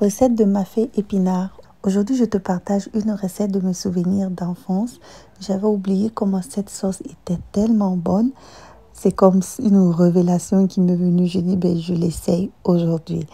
Recette de mafé épinard. Aujourd'hui, je te partage une recette de mes souvenirs d'enfance. J'avais oublié comment cette sauce était tellement bonne. C'est comme une révélation qui m'est venue. Je dis, je l'essaye aujourd'hui.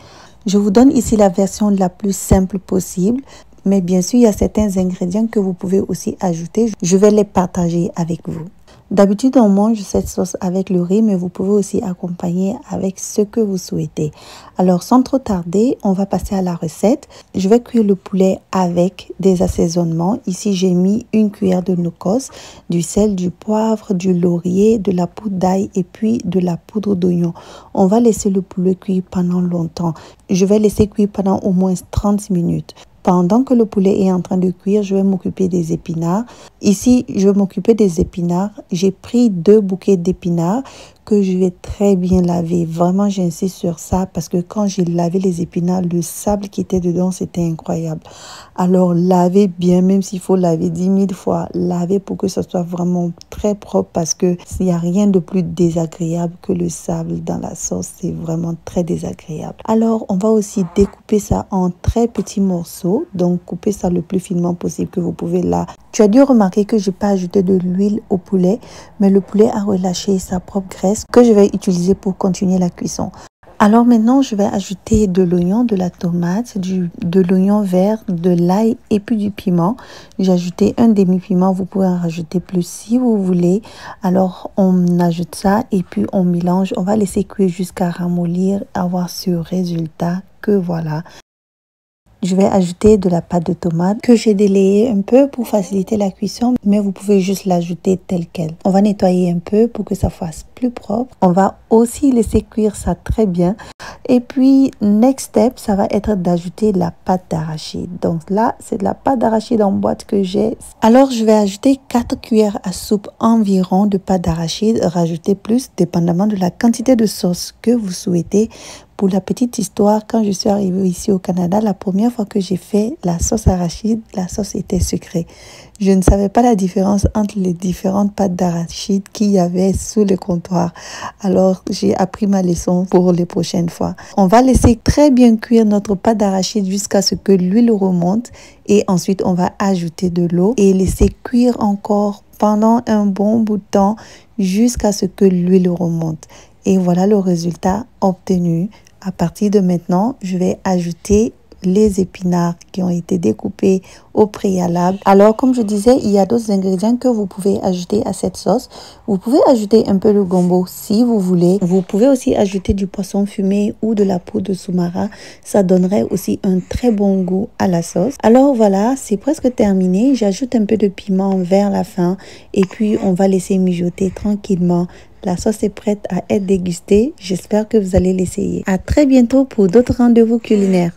Je vous donne ici la version la plus simple possible. Mais bien sûr, il y a certains ingrédients que vous pouvez aussi ajouter. Je vais les partager avec vous. D'habitude, on mange cette sauce avec le riz, mais vous pouvez aussi accompagner avec ce que vous souhaitez. Alors, sans trop tarder, on va passer à la recette. Je vais cuire le poulet avec des assaisonnements. Ici, j'ai mis une cuillère de nokkos, du sel, du poivre, du laurier, de la poudre d'ail et puis de la poudre d'oignon. On va laisser le poulet cuire pendant longtemps. Je vais laisser cuire pendant au moins 30 minutes. Pendant que le poulet est en train de cuire, je vais m'occuper des épinards. Ici, je vais m'occuper des épinards. J'ai pris 2 bouquets d'épinards que je vais très bien laver. Vraiment, j'insiste sur ça parce que quand j'ai lavé les épinards, le sable qui était dedans, c'était incroyable. Alors, lavez bien, même s'il faut laver 10 000 fois. Lavez pour que ça soit vraiment très propre parce que il n'y a rien de plus désagréable que le sable dans la sauce. C'est vraiment très désagréable. Alors, on va aussi découper ça en très petits morceaux. Donc, coupez ça le plus finement possible que vous pouvez là. Tu as dû remarquer que je n'ai pas ajouté de l'huile au poulet, mais le poulet a relâché sa propre graisse que je vais utiliser pour continuer la cuisson. Alors maintenant, je vais ajouter de l'oignon, de la tomate, de l'oignon vert, de l'ail et puis du piment. J'ai ajouté un demi-piment, vous pouvez en rajouter plus si vous voulez. Alors on ajoute ça et puis on mélange. On va laisser cuire jusqu'à ramollir, avoir ce résultat que voilà. Je vais ajouter de la pâte de tomate que j'ai délayée un peu pour faciliter la cuisson, mais vous pouvez juste l'ajouter telle quelle. On va nettoyer un peu pour que ça fasse plus propre. On va aussi laisser cuire ça très bien. Et puis, next step, ça va être d'ajouter la pâte d'arachide. Donc là, c'est de la pâte d'arachide en boîte que j'ai. Alors, je vais ajouter 4 cuillères à soupe environ de pâte d'arachide. Rajouter plus, dépendamment de la quantité de sauce que vous souhaitez. Pour la petite histoire, quand je suis arrivée ici au Canada, la première fois que j'ai fait la sauce arachide, la sauce était sucrée. Je ne savais pas la différence entre les différentes pâtes d'arachide qu'il y avait sous le comptoir. Alors, j'ai appris ma leçon pour les prochaines fois. On va laisser très bien cuire notre pâte d'arachide jusqu'à ce que l'huile remonte. Et ensuite, on va ajouter de l'eau et laisser cuire encore pendant un bon bout de temps jusqu'à ce que l'huile remonte. Et voilà le résultat obtenu. À partir de maintenant, je vais ajouter les épinards qui ont été découpés au préalable. Alors, comme je disais, il y a d'autres ingrédients que vous pouvez ajouter à cette sauce. Vous pouvez ajouter un peu de gombo si vous voulez. Vous pouvez aussi ajouter du poisson fumé ou de la poudre de soumara. Ça donnerait aussi un très bon goût à la sauce. Alors voilà, c'est presque terminé. J'ajoute un peu de piment vers la fin et puis on va laisser mijoter tranquillement. La sauce est prête à être dégustée. J'espère que vous allez l'essayer. À très bientôt pour d'autres rendez-vous culinaires.